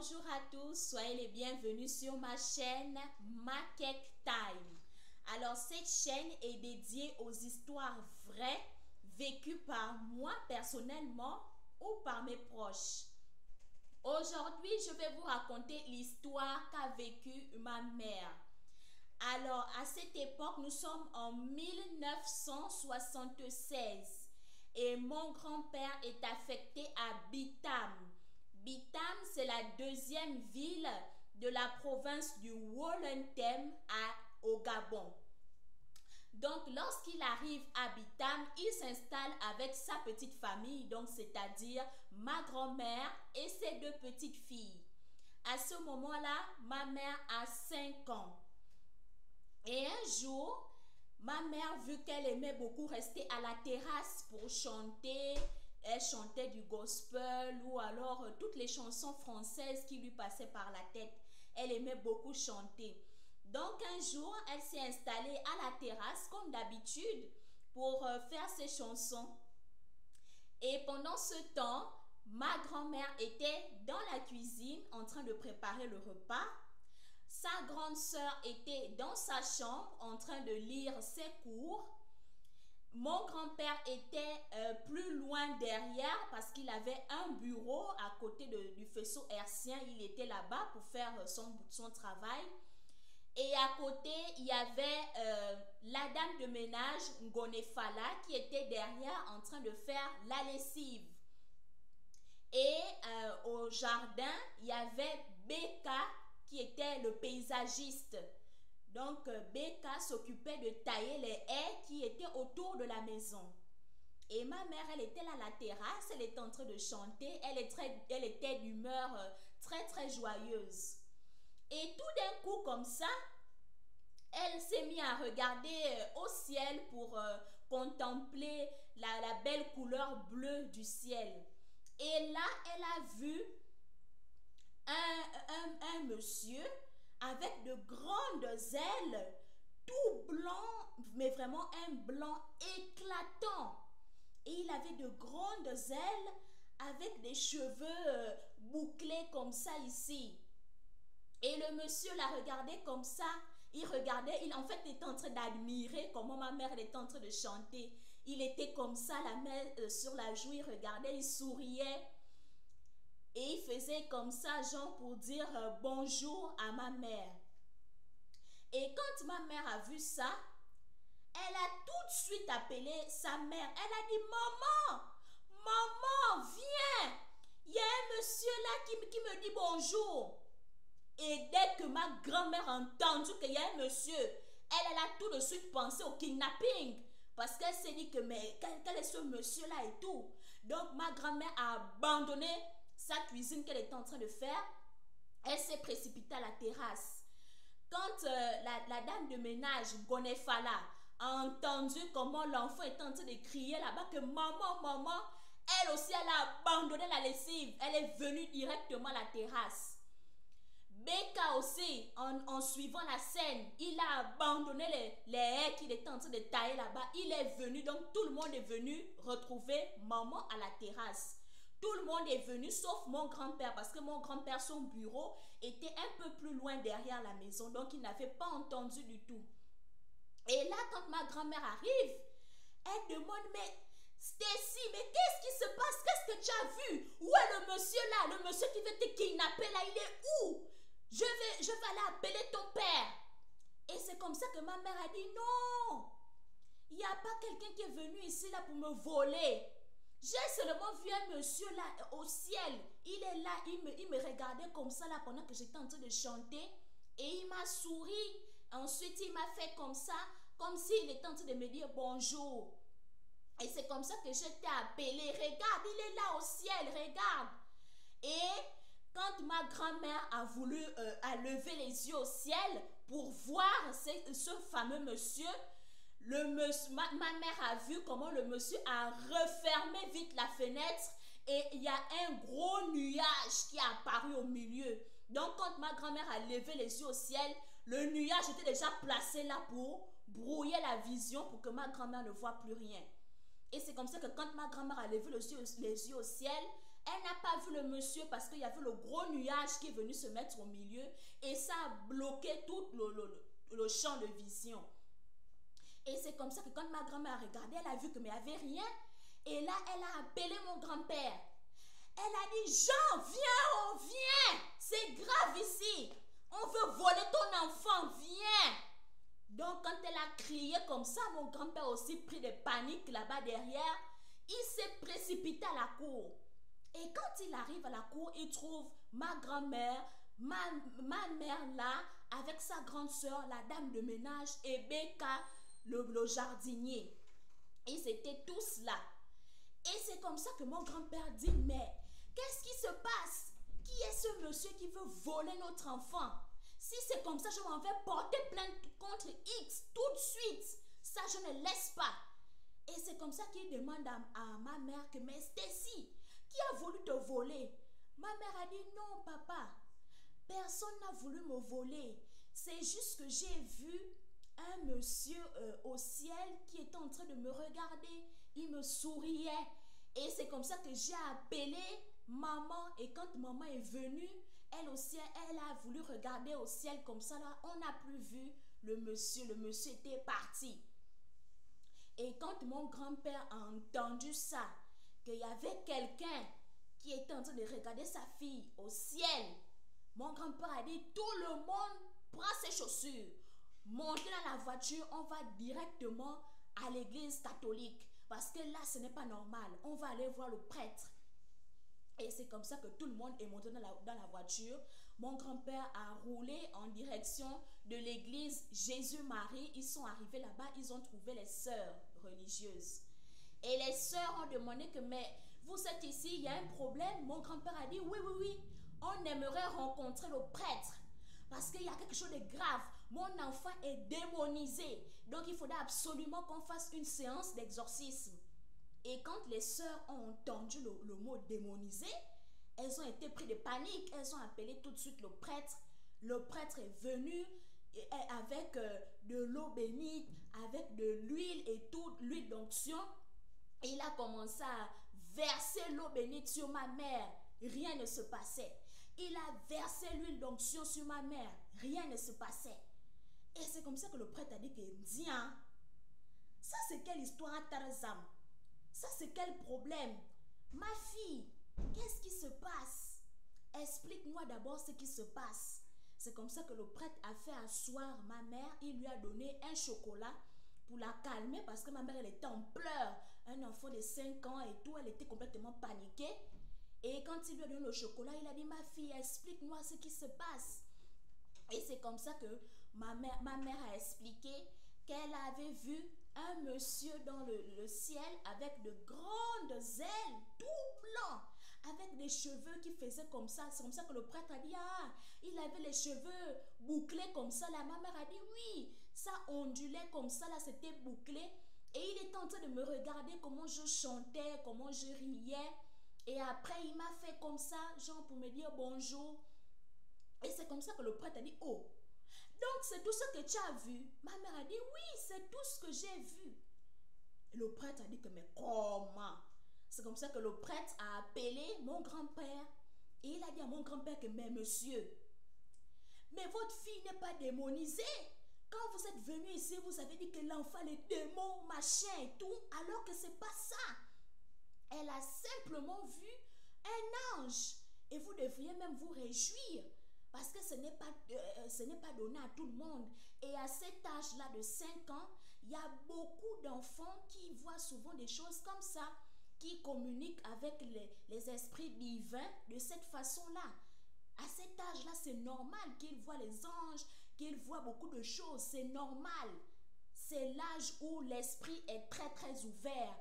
Bonjour à tous, soyez les bienvenus sur ma chaîne Makek Time. Alors cette chaîne est dédiée aux histoires vraies vécues par moi personnellement ou par mes proches. Aujourd'hui, je vais vous raconter l'histoire qu'a vécue ma mère. Alors à cette époque, nous sommes en 1976 et mon grand-père est affecté à Bitam. Bitam, c'est la deuxième ville de la province du Wollentem au Gabon. Donc, lorsqu'il arrive à Bitam, il s'installe avec sa petite famille, donc c'est-à-dire ma grand-mère et ses deux petites filles. À ce moment-là, ma mère a 5 ans. Et un jour, ma mère, vu qu'elle aimait beaucoup rester à la terrasse pour chanter, elle chantait du gospel ou alors toutes les chansons françaises qui lui passaient par la tête. Elle aimait beaucoup chanter. Donc un jour, elle s'est installée à la terrasse comme d'habitude pour faire ses chansons. Et pendant ce temps, ma grand-mère était dans la cuisine en train de préparer le repas. Sa grande sœur était dans sa chambre en train de lire ses cours. Mon grand-père était plus loin derrière parce qu'il avait un bureau à côté du faisceau hertzien. Il était là-bas pour faire son travail. Et à côté, il y avait la dame de ménage, Ngonefala, qui était derrière en train de faire la lessive. Et au jardin, il y avait Beka, qui était le paysagiste. Donc, Beka s'occupait de tailler les haies qui étaient autour de la maison. Et ma mère, elle était là à la terrasse, elle était en train de chanter, elle était d'humeur très joyeuse. Et tout d'un coup, comme ça, elle s'est mise à regarder au ciel pour contempler la belle couleur bleue du ciel. Et là, elle a vu un monsieur avec de grandes ailes, tout blanc, mais vraiment un blanc éclatant. Et il avait de grandes ailes avec des cheveux bouclés comme ça ici. Et le monsieur l'a regardé comme ça. Il regardait, il en fait était en train d'admirer comment ma mère elle était en train de chanter. Il était comme ça, la main sur la joue, il regardait, il souriait. Et il faisait comme ça, genre pour dire bonjour à ma mère. Et quand ma mère a vu ça, elle a tout de suite appelé sa mère. Elle a dit, maman, viens. Il y a un monsieur là qui me dit bonjour. Et dès que ma grand-mère a entendu qu'il y a un monsieur, elle a tout de suite pensé au kidnapping. Parce qu'elle s'est dit que, mais quel est ce monsieur-là et tout. Donc ma grand-mère a abandonné sa cuisine qu'elle était en train de faire. Elle s'est précipitée à la terrasse. Quand la dame de ménage, Gonefala, a entendu comment l'enfant était en train de crier là-bas que maman, elle aussi, elle a abandonné la lessive. Elle est venue directement à la terrasse. Beka aussi, en suivant la scène, il a abandonné les haies qu'il était en train de tailler là-bas. Il est venu, donc tout le monde est venu retrouver maman à la terrasse. Tout le monde est venu, sauf mon grand-père, parce que mon grand-père, son bureau était un peu plus loin derrière la maison, donc il n'avait pas entendu du tout. Et là, quand ma grand-mère arrive, elle demande, mais Stacy, mais qu'est-ce qui se passe? Qu'est-ce que tu as vu? Où est le monsieur là? Le monsieur qui veut te kidnapper là, il est où? Je vais aller appeler ton père. Et c'est comme ça que ma mère a dit, non, il n'y a pas quelqu'un qui est venu ici là pour me voler. J'ai seulement vu un monsieur là au ciel. Il est là, il me regardait comme ça là pendant que j'étais en train de chanter. Et il m'a souri. Ensuite, il m'a fait comme ça, comme s'il était en train de me dire bonjour. Et c'est comme ça que je t'ai appelé. Regarde, il est là au ciel, regarde. Et quand ma grand-mère a voulu lever les yeux au ciel pour voir ce fameux monsieur, ma mère a vu comment le monsieur a refermé vite la fenêtre et il y a un gros nuage qui a apparu au milieu. Donc quand ma grand-mère a levé les yeux au ciel, le nuage était déjà placé là pour brouiller la vision pour que ma grand-mère ne voie plus rien. Et c'est comme ça que quand ma grand-mère a levé les yeux au ciel, Elle n'a pas vu le monsieur parce qu'il y avait le gros nuage qui est venu se mettre au milieu et ça a bloqué tout le champ de vision. Et c'est comme ça que quand ma grand-mère a regardé, elle a vu qu'il n'y avait rien. Et là, elle a appelé mon grand-père. Elle a dit, Jean, viens, on vient. C'est grave ici. On veut voler ton enfant, viens. Donc, quand elle a crié comme ça, mon grand-père aussi pris de panique là-bas derrière. Il s'est précipité à la cour. Et quand il arrive à la cour, il trouve ma grand-mère, ma mère là, avec sa grande soeur, la dame de ménage, et Becca, le jardinier. Ils étaient tous là. Et c'est comme ça que mon grand-père dit, mais qu'est-ce qui se passe? Qui est ce monsieur qui veut voler notre enfant? Si c'est comme ça, je m'en vais porter plainte contre X tout de suite. Ça, je ne laisse pas. Et c'est comme ça qu'il demande à ma mère que, mais Stacy, qui a voulu te voler? Ma mère a dit, non papa, personne n'a voulu me voler. C'est juste que j'ai vu un monsieur au ciel qui était en train de me regarder. Il me souriait. Et c'est comme ça que j'ai appelé maman. Et quand maman est venue, elle aussi, elle a voulu regarder au ciel comme ça. Là, on n'a plus vu le monsieur. Le monsieur était parti. Et quand mon grand-père a entendu ça, qu'il y avait quelqu'un qui était en train de regarder sa fille au ciel, mon grand-père a dit, tout le monde prend ses chaussures, montez dans la voiture, on va directement à l'église catholique. Parce que là, ce n'est pas normal. On va aller voir le prêtre. Et c'est comme ça que tout le monde est monté dans la voiture. Mon grand-père a roulé en direction de l'église Jésus-Marie. Ils sont arrivés là-bas, ils ont trouvé les sœurs religieuses. Et les sœurs ont demandé que, mais vous êtes ici, il y a un problème. Mon grand-père a dit, oui, oui, oui, on aimerait rencontrer le prêtre. Parce qu'il y a quelque chose de grave. Mon enfant est démonisé. Donc, il faudra absolument qu'on fasse une séance d'exorcisme. Et quand les sœurs ont entendu le mot démonisé, elles ont été prises de panique. Elles ont appelé tout de suite le prêtre. Le prêtre est venu avec de l'eau bénite, avec de l'huile et toute l'huile d'onction. Et il a commencé à verser l'eau bénite sur ma mère. Rien ne se passait. Il a versé l'huile d'onction sur ma mère. Rien ne se passait. Et c'est comme ça que le prêtre a dit que, tiens, ça c'est quelle histoire à Tarzan? Ça c'est quel problème? Ma fille, qu'est-ce qui se passe? Explique-moi d'abord ce qui se passe. C'est comme ça que le prêtre a fait asseoir ma mère. Il lui a donné un chocolat pour la calmer parce que ma mère, elle était en pleurs. Un enfant de 5 ans et tout, elle était complètement paniquée. Et quand il lui a donné le chocolat, il a dit, ma fille, explique-moi ce qui se passe. Et c'est comme ça que ma mère a expliqué qu'elle avait vu un monsieur dans le ciel avec de grandes ailes, tout blanc, avec des cheveux qui faisaient comme ça. C'est comme ça que le prêtre a dit, ah, il avait les cheveux bouclés comme ça. La ma mère a dit, oui, ça ondulait comme ça, là, c'était bouclé. Et il était en train de me regarder comment je chantais, comment je riais. Et après, il m'a fait comme ça, genre pour me dire bonjour. Et c'est comme ça que le prêtre a dit, oh, donc c'est tout ce que tu as vu? Ma mère a dit, oui, c'est tout ce que j'ai vu. Et le prêtre a dit que, mais comment? C'est comme ça que le prêtre a appelé mon grand-père. Et il a dit à mon grand-père que, mais monsieur, mais votre fille n'est pas démonisée. Quand vous êtes venu ici, vous avez dit que l'enfant, les démons, machin et tout, alors que c'est pas ça. Elle a simplement vu un ange. Et vous devriez même vous réjouir. Parce que ce n'est pas donné à tout le monde. Et à cet âge-là de 5 ans, il y a beaucoup d'enfants qui voient souvent des choses comme ça, qui communiquent avec les esprits divins de cette façon-là. À cet âge-là, c'est normal qu'ils voient les anges, qu'ils voient beaucoup de choses. C'est normal. C'est l'âge où l'esprit est très, très ouvert.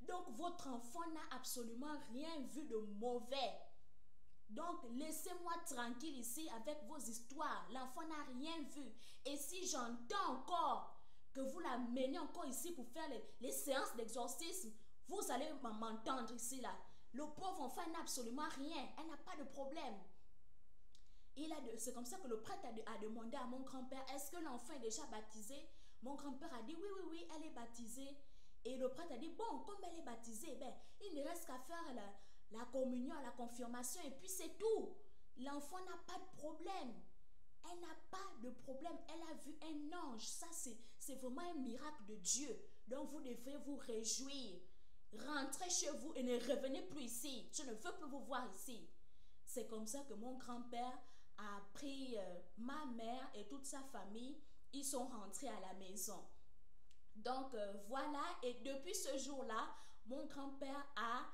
Donc, votre enfant n'a absolument rien vu de mauvais. Donc, laissez-moi tranquille ici avec vos histoires. L'enfant n'a rien vu. Et si j'entends encore que vous l'amenez encore ici pour faire les séances d'exorcisme, vous allez m'entendre ici, là. Le pauvre enfant n'a absolument rien. Elle n'a pas de problème. C'est comme ça que le prêtre a demandé à mon grand-père, est-ce que l'enfant est déjà baptisé? Mon grand-père a dit, oui, oui, oui, elle est baptisée. Et le prêtre a dit, bon, comme elle est baptisée, ben, il ne reste qu'à faire la communion, la confirmation, et puis c'est tout. L'enfant n'a pas de problème. Elle n'a pas de problème. Elle a vu un ange. Ça, c'est vraiment un miracle de Dieu. Donc, vous devez vous réjouir. Rentrez chez vous et ne revenez plus ici. Je ne veux plus vous voir ici. C'est comme ça que mon grand-père a pris ma mère et toute sa famille. Ils sont rentrés à la maison. Donc, voilà. Et depuis ce jour-là, mon grand-père a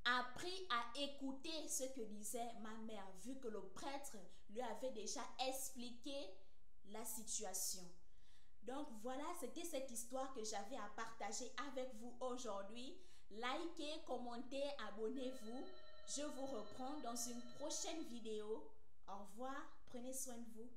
appris à écouter ce que disait ma mère, vu que le prêtre lui avait déjà expliqué la situation. Donc voilà, c'était cette histoire que j'avais à partager avec vous aujourd'hui. Likez, commentez, abonnez-vous. Je vous reprends dans une prochaine vidéo. Au revoir, prenez soin de vous.